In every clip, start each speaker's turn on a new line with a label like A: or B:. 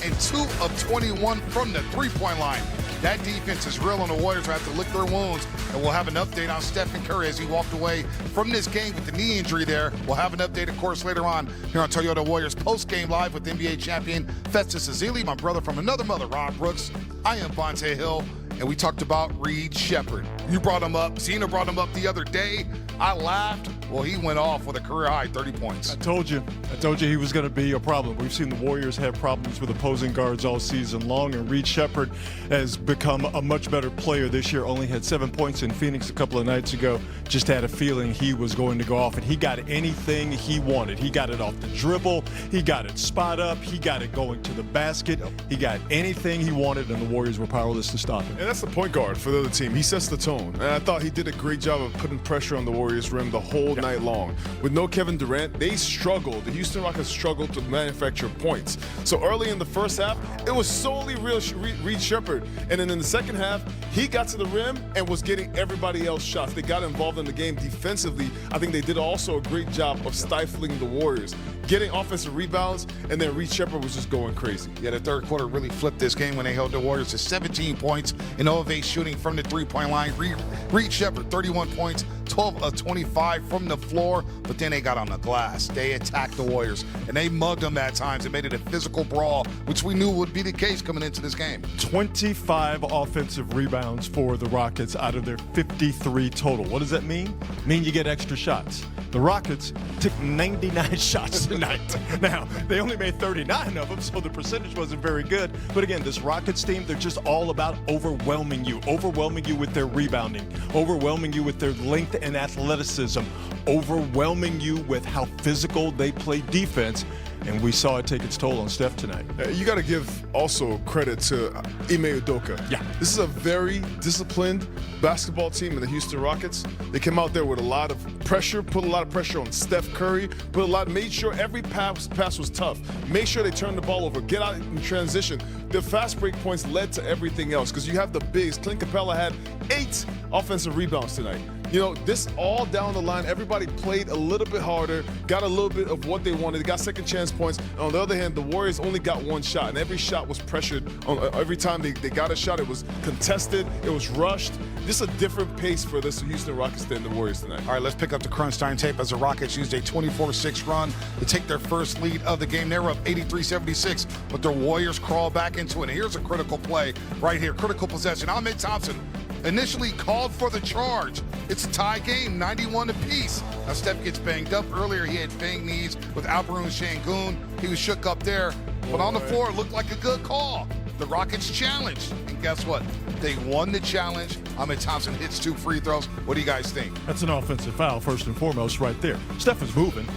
A: and 2 of 21 from the three-point line. That defense is real, and the Warriors will have to lick their wounds. And we'll have an update on Stephen Curry as he walked away from this game with the knee injury there. We'll have an update, of course, later on here on Toyota Warriors post-game live with NBA champion Festus Ezeli, my brother from another mother, Rob Brooks. I am Vontae Hill, and we talked about Reed Sheppard. You brought him up. Zena brought him up the other day. I laughed. Well, he went off with a career-high 30 points.
B: I told you he was going to be a problem. We've seen the Warriors have problems with opposing guards all season long, and Reed Sheppard has become a much better player this year. Only had 7 points in Phoenix a couple of nights ago. Just had a feeling he was going to go off, and he got anything he wanted. He got it off the dribble. He got it spot up. He got it going to the basket. He got anything he wanted, and the Warriors were powerless to stop him.
C: And that's the point guard for the other team. He sets the tone, and I thought he did a great job of putting pressure on the Warriors' rim the whole night long. With no Kevin Durant, they struggled. The Houston Rockets struggled to manufacture points. So early in the first half, it was solely Reed Sheppard. And then in the second half, he got to the rim and was getting everybody else shots. They got involved in the game defensively. I think they did also a great job of stifling the Warriors, getting offensive rebounds, and then Reed Sheppard was just going crazy.
A: Yeah, the third quarter really flipped this game when they held the Warriors to 17 points and 0 of 8 shooting from the three-point line. Reed Sheppard, 31 points, 12 of 25 from the floor, but then they got on the glass. They attacked the Warriors, and they mugged them at times and made it a physical brawl, which we knew would be the case coming into this game.
B: 25 offensive rebounds for the Rockets out of their 53 total. What does that mean? Mean you get extra shots. The Rockets took 99 shots tonight. Now, they only made 39 of them, so the percentage wasn't very good. But again, this Rockets team, they're just all about overwhelming you with their rebounding, overwhelming you with their length and athleticism, overwhelming you with how physical they play defense. And we saw it take its toll on Steph tonight.
C: You got to give also credit to Ime Udoka.
B: Yeah.
C: This is a very disciplined basketball team in the Houston Rockets. They came out there with a lot of pressure, put a lot of pressure on Steph Curry, made sure every pass was tough. Made sure they turned the ball over, get out in transition. The fast break points led to everything else because you have the bigs. Clint Capella had 8 offensive rebounds tonight. You know, this all down the line, everybody played a little bit harder, got a little bit of what they wanted. They got second chance points. And on the other hand, the Warriors only got 1 shot, and every shot was pressured. Every time they got a shot, it was contested, it was rushed. Just a different pace for this Houston Rockets than the Warriors tonight.
A: All right, let's pick up the crunch time tape as the Rockets used a 24-6 run to take their first lead of the game. They were up 83-76, but the Warriors crawled back into it. And here's a critical play right here, critical possession. Ahmed Thompson initially called for the charge. It's a tie game, 91 apiece. Now Steph gets banged up. Earlier he had banged knees with Alperoon Şengün. He was shook up there, but on the floor it looked like a good call. The Rockets challenged, and guess what? They won the challenge. Ahmed Thompson hits 2 free throws. What do you guys think?
B: That's an offensive foul, first and foremost, right there. Steph is moving,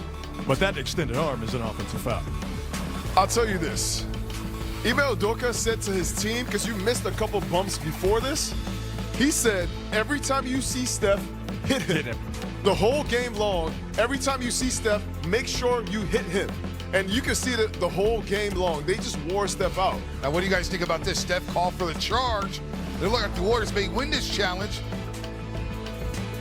B: but that extended arm is an offensive foul.
C: I'll tell you this. Ime Udoka said to his team, because you missed a couple bumps before this, he said, every time you see Steph, hit him. The whole game long, every time you see Steph, make sure you hit him. And you can see that the whole game long. They just wore Steph out.
A: Now, what do you guys think about this? Steph called for the charge. They look like the Warriors may win this challenge.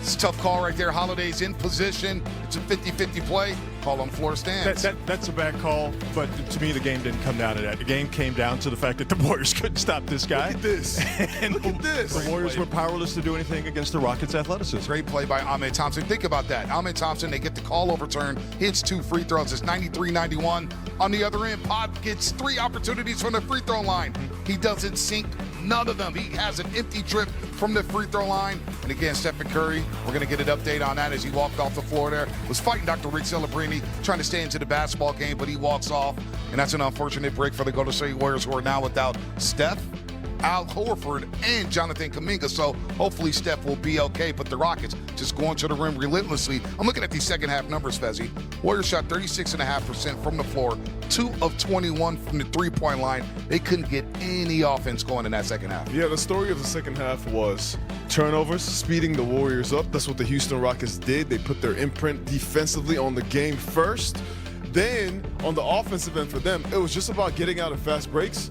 A: It's a tough call right there. Holiday's in position. It's a 50-50 play. Call on floor stands.
B: That's a bad call, but to me the game didn't come down to that. The game came down to the fact that the Warriors couldn't stop this guy.
C: Look at this.
B: And
C: Look at this.
B: The Warriors were powerless to do anything against the Rockets' athleticism.
A: Great play by Ahmed Thompson. Think about that. Ahmed Thompson, they get the call overturned, hits 2 free throws. It's 93-91. On the other end, Pop gets 3 opportunities from the free throw line. He doesn't sink none of them. He has an empty trip from the free throw line. And again, Stephen Curry, we're going to get an update on that as he walked off the floor there. Was fighting Dr. Rick Celebrini, trying to stay into the basketball game, but he walks off. And that's an unfortunate break for the Golden State Warriors, who are now without Steph, Al Horford, and Jonathan Kuminga. So hopefully Steph will be okay, but the Rockets just going to the rim relentlessly. I'm looking at these second half numbers, Fezzi. Warriors shot 36.5% from the floor, 2 of 21 from the three-point line. They couldn't get any offense going in that second half.
C: Yeah, the story of the second half was turnovers, speeding the Warriors up. That's what the Houston Rockets did. They put their imprint defensively on the game first. Then, on the offensive end for them, it was just about getting out of fast breaks,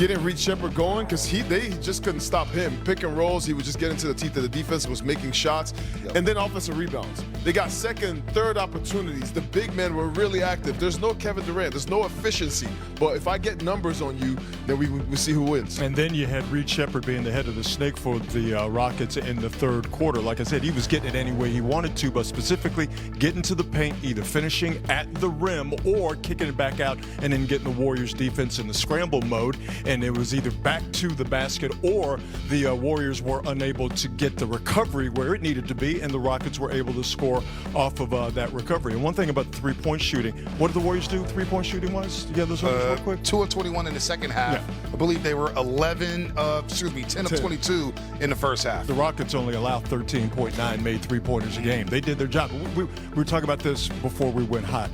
C: getting Reed Sheppard going because they just couldn't stop him. Pick and rolls, he would just get into the teeth of the defense, was making shots, and then offensive rebounds. They got second, third opportunities. The big men were really active. There's no Kevin Durant. There's no efficiency. But if I get numbers on you, then we see who wins.
B: And then you had Reed Sheppard being the head of the snake for the Rockets in the third quarter. Like I said, he was getting it any way he wanted to, but specifically getting to the paint, either finishing at the rim or kicking it back out and then getting the Warriors defense in the scramble mode. And it was either back to the basket or the Warriors were unable to get the recovery where it needed to be, and the Rockets were able to score off of that recovery. And one thing about the three-point shooting, what did the Warriors do three-point shooting-wise? You got those numbers real quick?
A: 2 of 21 in the second half. Yeah. I believe they were 10 of 22 in the first half.
B: The Rockets only allowed 13.9 made three-pointers a game. They did their job. We were talking about this before we went hot,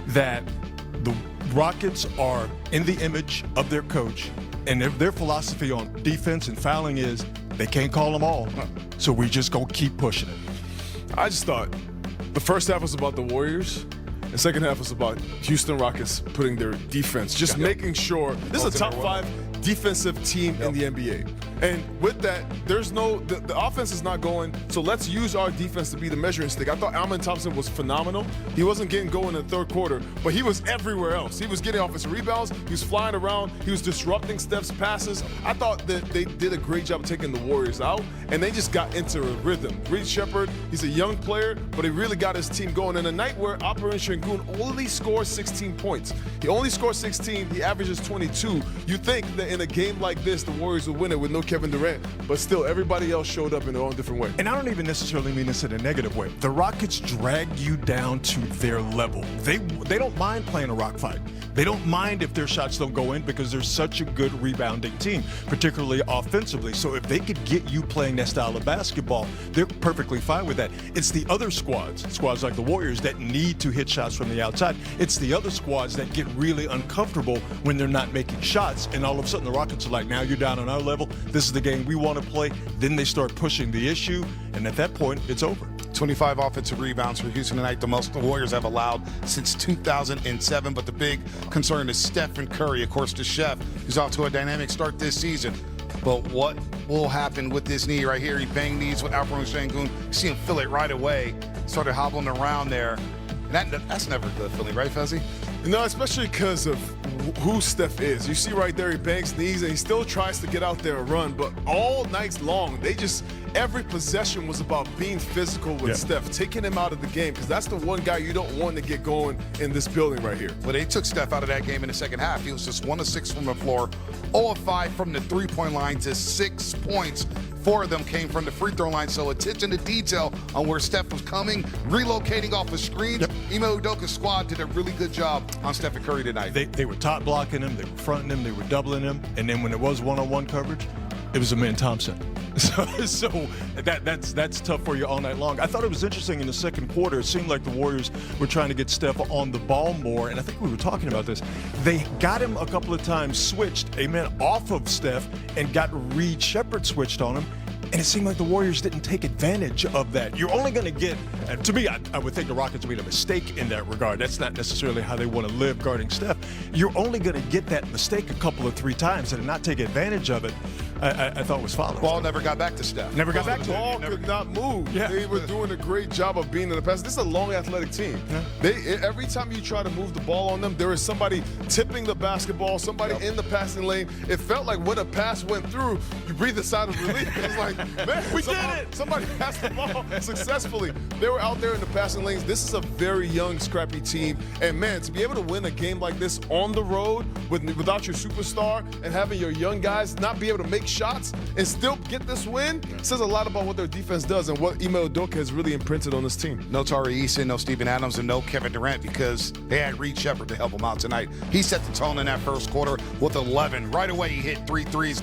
B: that the Rockets are in the image of their coach, and their philosophy on defense and fouling is they can't call them all, so we just gonna keep pushing it.
C: I just thought the first half was about the Warriors. The second half was about Houston Rockets putting their defense, just making sure this is a top 5 defensive team in the NBA. And with that, there's the offense is not going, so let's use our defense to be the measuring stick. I thought Alman Thompson was phenomenal. He wasn't getting going in the third quarter, but he was everywhere else. He was getting offensive rebounds, he was flying around, he was disrupting Steph's passes. I thought that they did a great job of taking the Warriors out, and they just got into a rhythm. Reed Sheppard, he's a young player, but he really got his team going. In a night where Operation Goon only scores 16 points. He only scores 16, he averages 22. You think that in a game like this, the Warriors will win it with no Kevin Durant, but still everybody else showed up in their own different way.
B: And I don't even necessarily mean this in a negative way. The Rockets drag you down to their level. They don't mind playing a rock fight. They don't mind if their shots don't go in because they're such a good rebounding team, particularly offensively. So if they could get you playing that style of basketball, they're perfectly fine with that. It's the other squads like the Warriors, that need to hit shots from the outside. It's the other squads that get really uncomfortable when they're not making shots, and all of a sudden the Rockets are like, now you're down on our level. This is the game we want to play. Then they start pushing the issue, and at that point, it's over.
A: 25 offensive rebounds for Houston tonight, the most the Warriors have allowed since 2007. But the big concern is Stephen Curry, of course, the chef, who's off to a dynamic start this season. But what will happen with this knee right here? He banged knees with Operation Goon. You see him feel it right away. Started hobbling around there. And that's never a good feeling, right, Fuzzy?
C: No, especially because of who Steph is. You see right there, he bangs knees and he still tries to get out there and run, but all night long, every possession was about being physical with Steph, taking him out of the game, because that's the one guy you don't want to get going in this building right here.
A: Well, they took Steph out of that game in the second half. He was just 1 of 6 from the floor, 0 of 5 from the three-point line to 6 points. 4 of them came from the free throw line, so attention to detail on where Steph was coming, relocating off the screens. Ime Udoka's squad did a really good job on Stephen Curry tonight.
B: They were top blocking him, they were fronting him, they were doubling him, and then when it was one-on-one coverage, it was Amen Thompson. So that's tough for you all night long. I thought it was interesting in the second quarter. It seemed like the Warriors were trying to get Steph on the ball more, and I think we were talking about this. They got him a couple of times switched, off of Steph, and got Reed Sheppard switched on him. And it seemed like the Warriors didn't take advantage of that. You're only going to get, to me, I would think the Rockets made a mistake in that regard. That's not necessarily how they want to live guarding Steph. You're only going to get that mistake a couple of 3 times and not take advantage of it. I thought was followed.
A: Ball never got back to Steph.
B: Never got back to
C: him. The ball could not move. Yeah. They were doing a great job of being in the pass. This is a long athletic team. Yeah. Every time you try to move the ball on them, there is somebody tipping the basketball, somebody in the passing lane. It felt like when a pass went through, you breathed a sigh of relief. It was like, man, we did it. Somebody passed the ball successfully. They were out there in the passing lanes. This is a very young, scrappy team. And, man, to be able to win a game like this on the road without your superstar and having your young guys not be able to make shots and still get this win says a lot about what their defense does and what Ime Udoka has really imprinted on this team.
A: No Tari Eason, no Steven Adams, and no Kevin Durant because they had Reed Sheppard to help them out tonight. He set the tone in that first quarter with 11. Right away, he hit 3 threes.